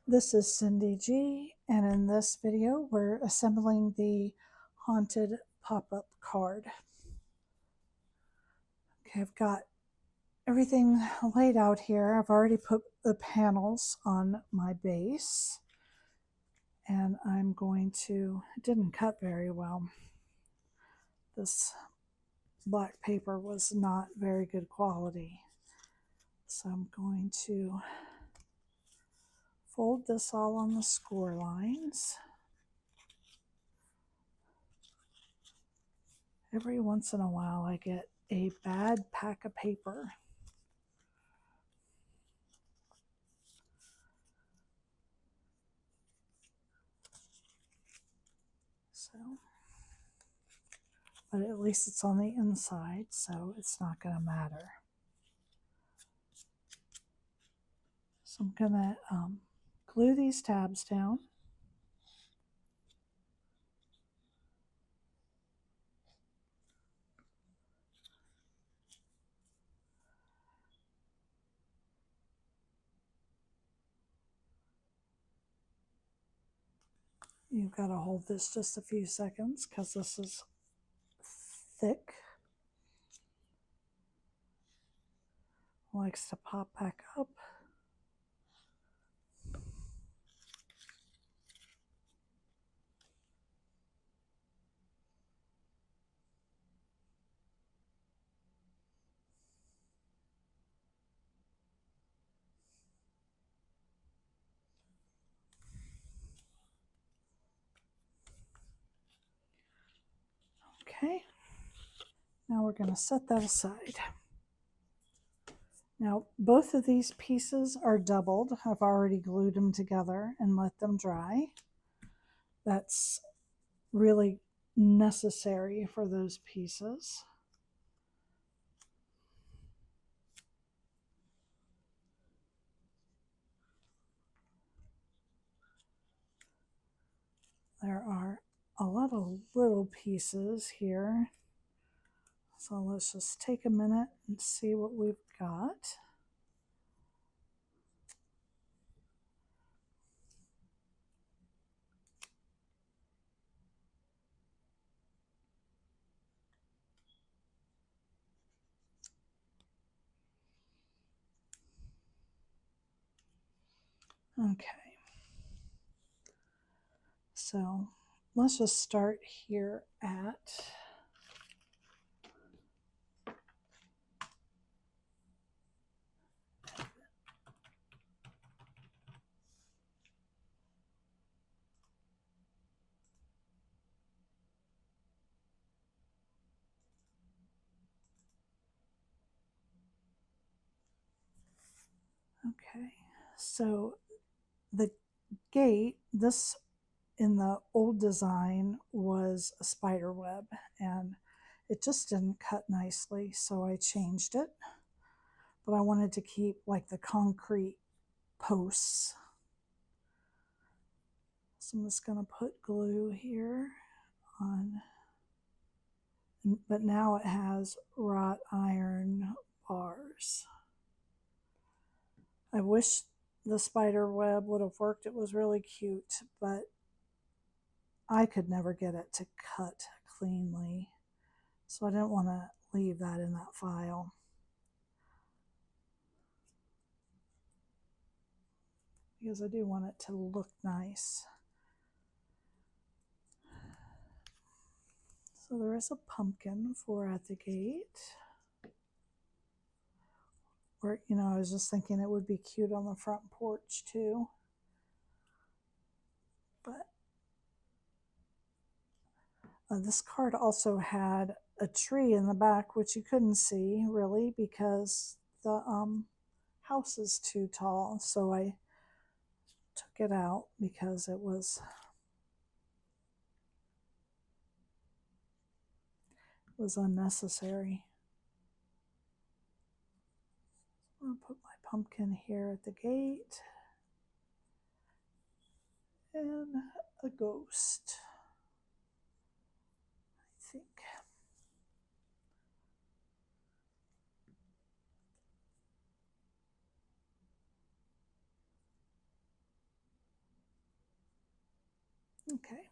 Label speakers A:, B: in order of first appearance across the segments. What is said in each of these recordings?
A: This is Cyndy G, and in this video we're assembling the haunted pop-up card. Okay, I've got everything laid out here. I've already put the panels on my base, and I'm going to, it didn't cut very well. This black paper was not very good quality. So I'm going to fold this all on the score lines. Every once in a while I get a bad pack of paper. So, but at least it's on the inside, so it's not going to matter. So I'm going to glue these tabs down. You've got to hold this just a few seconds because this is thick. Likes to pop back up. Okay, now we're going to set that aside. Now, both of these pieces are doubled. I've already glued them together and let them dry. That's really necessary for those pieces. There are a lot of little pieces here. So let's just take a minute and see what we've got. Okay. So let's just start here at okay. So the gate, this in the old design was a spider web and it just didn't cut nicely, so I changed it. But I wanted to keep like the concrete posts. So I'm just going to put glue here on, but now it has wrought iron bars. I wish the spider web would have worked. It was really cute, but I could never get it to cut cleanly. So I didn't want to leave that in that file. Because I do want it to look nice. So there is a pumpkin for at the gate. Or, you know, I was just thinking it would be cute on the front porch too. But this card also had a tree in the back, which you couldn't see really because the house is too tall. So I took it out because it was unnecessary. I'm going to put my pumpkin here at the gate and a ghost, I think. Okay.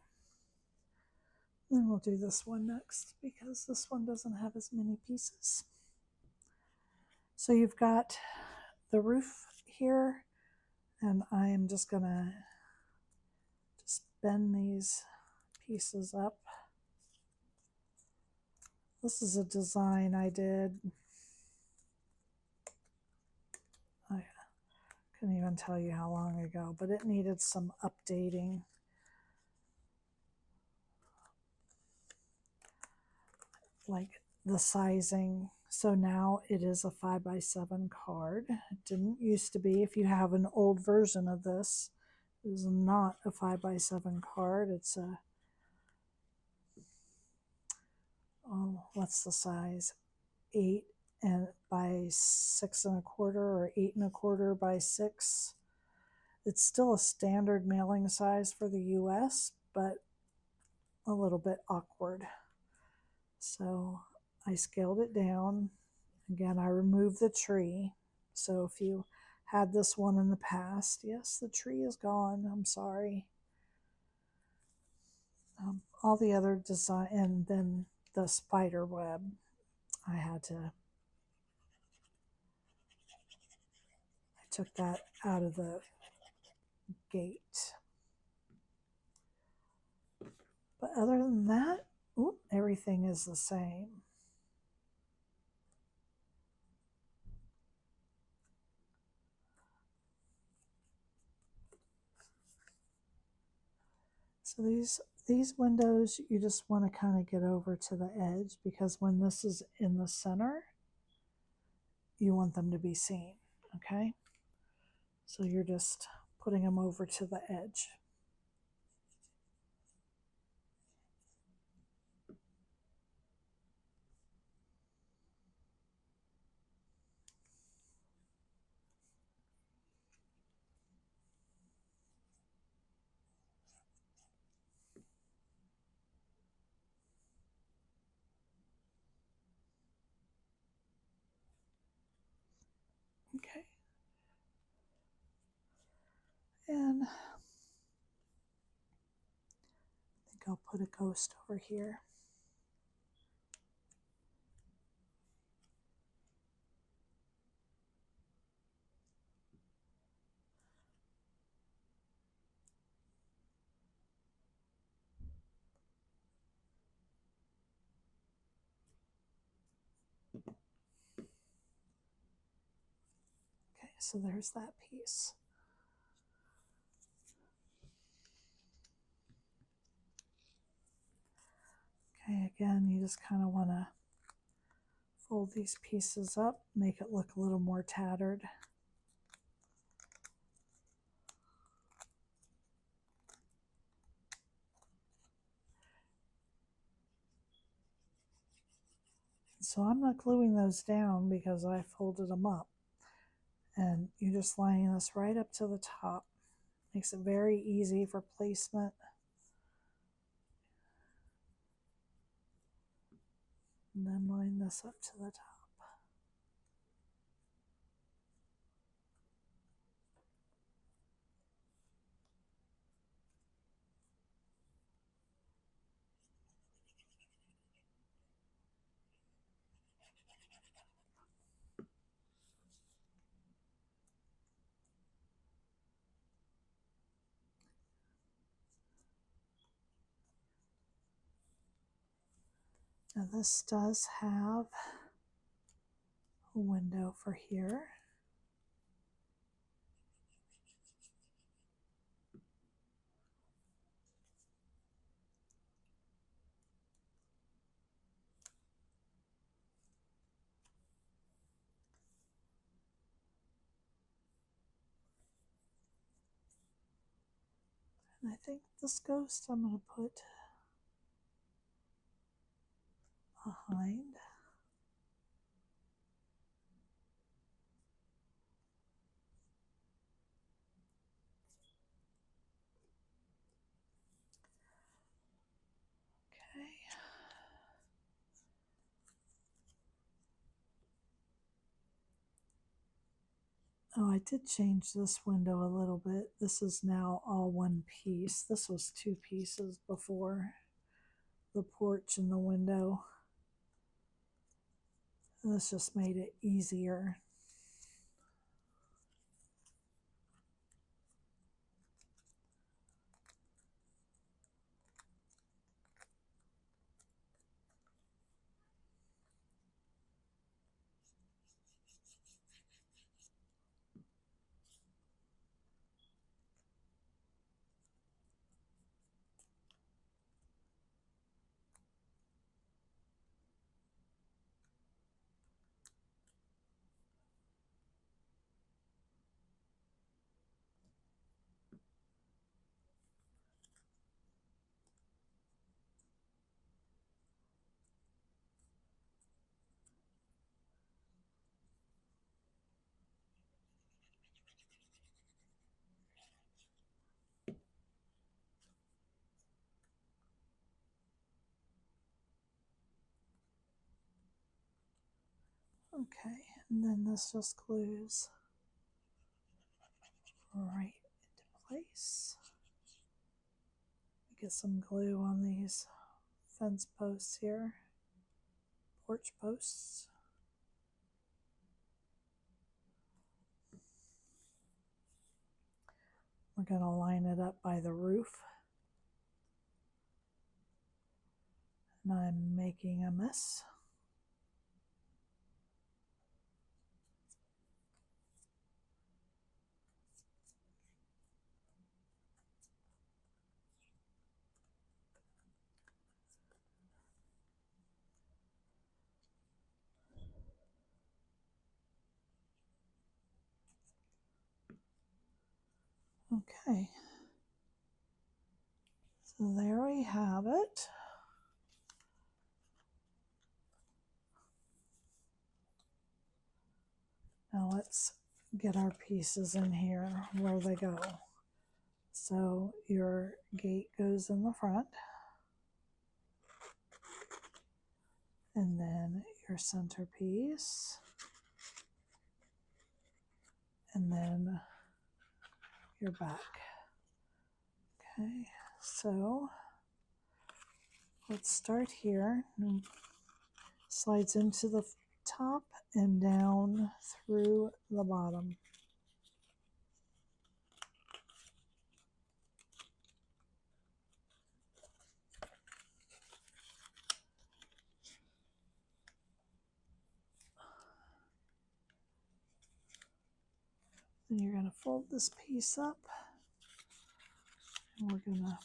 A: Then we'll do this one next because this one doesn't have as many pieces. So you've got the roof here, and I am just gonna just bend these pieces up. This is a design I did. I couldn't even tell you how long ago, but it needed some updating. Like the sizing. So now it is a 5x7 card. It didn't used to be. If you have an old version of this, it is not a 5x7 card. It's a, oh, what's the size? 8 and by 6 1/4 or 8 1/4 by 6. It's still a standard mailing size for the US, but a little bit awkward. So I scaled it down. Again, I removed the tree. So if you had this one in the past, yes, the tree is gone. I'm sorry. All the other design, and then the spider web, I took that out of the gate. But other than that, everything is the same. So these windows, you just want to kind of get over to the edge, because when this is in the center, you want them to be seen, okay? So you're just putting them over to the edge. Okay. And I think I'll put a ghost over here. Okay, so there's that piece. Okay, again, you just kind of want to fold these pieces up, make it look a little more tattered. So I'm not gluing those down because I folded them up. And you're just lining this right up to the top. Makes it very easy for placement. And then line this up to the top. Now this does have a window for here. And I think this ghost I'm going to put behind. Okay. Oh, I did change this window a little bit. This is now all one piece. This was two pieces before, the porch and the window. And this just made it easier. Okay, and then this just glues right into place. Get some glue on these fence posts here, porch posts. We're going to line it up by the roof. And I'm making a mess. Okay, so there we have it. Now let's get our pieces in here where they go. So your gate goes in the front, and then your centerpiece, and then your back. Okay, so let's start here. Slides into the top and down through the bottom. Then you're going to fold this piece up, and we're going to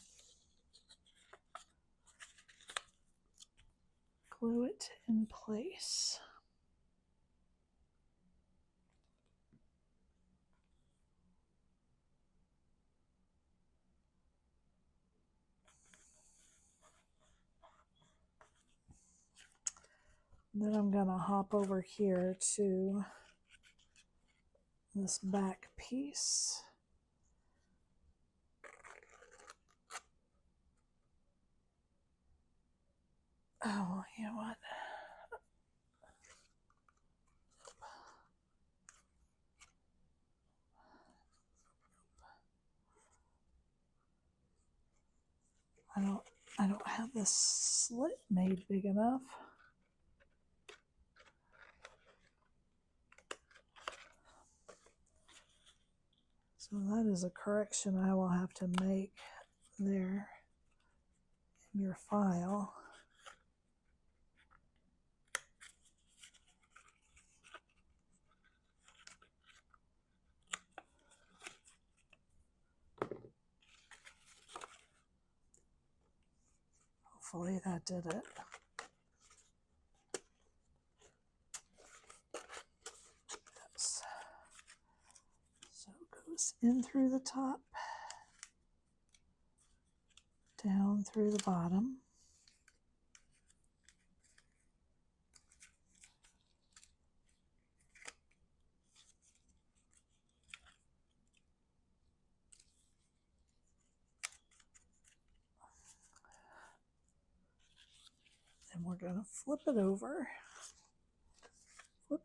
A: glue it in place. Then I'm going to hop over here to this back piece. Oh, you know what? I don't have this slit made big enough. So that is a correction I will have to make there in your file. Hopefully that did it. Yes. So it goes in through the top, down through the bottom. And we're going to flip it over. Flip.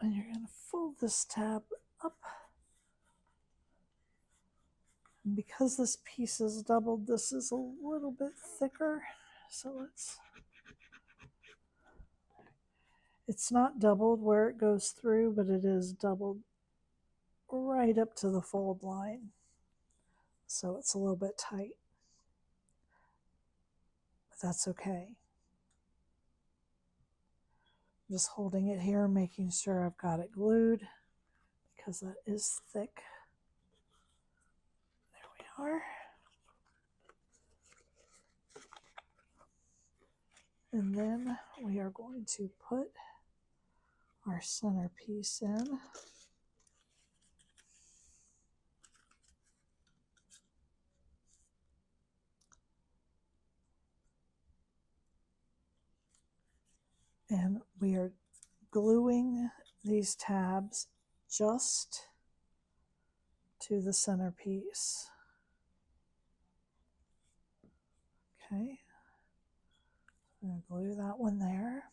A: And you're going to fold this tab up. And because this piece is doubled, this is a little bit thicker. So it's not doubled where it goes through, but it is doubled right up to the fold line. So it's a little bit tight, but that's okay. Just holding it here, making sure I've got it glued because that is thick. There we are. And then we are going to put our centerpiece in. And we are gluing these tabs just to the centerpiece. Okay, I'm going to glue that one there.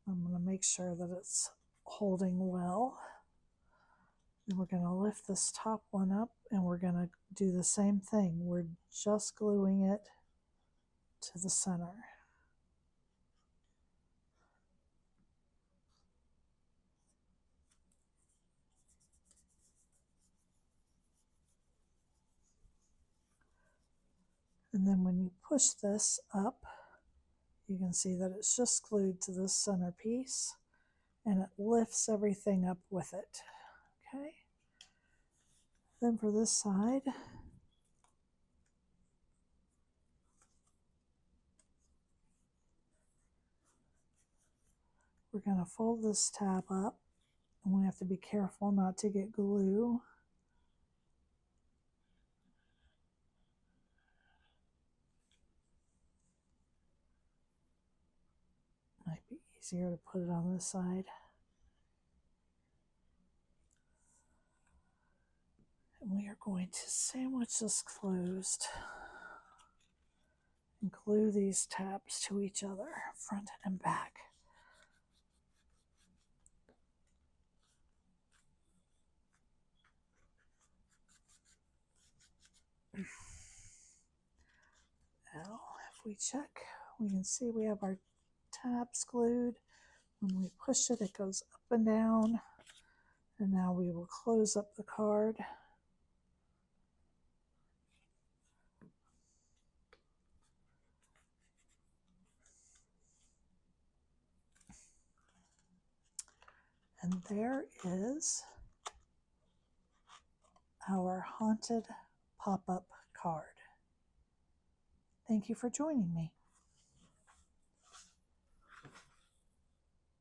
A: I'm going to make sure that it's holding well. And we're going to lift this top one up and we're going to do the same thing. We're just gluing it to the center. And then when you push this up, you can see that it's just glued to this centerpiece and it lifts everything up with it. Okay. Then for this side, we're going to fold this tab up and we have to be careful not to get glue. Might be easier to put it on this side. And we are going to sandwich this closed and glue these tabs to each other, front and back. Now, if we check, we can see we have our tabs glued. When we push it, it goes up and down. And now we will close up the card. And there is our haunted pop-up card. Thank you for joining me.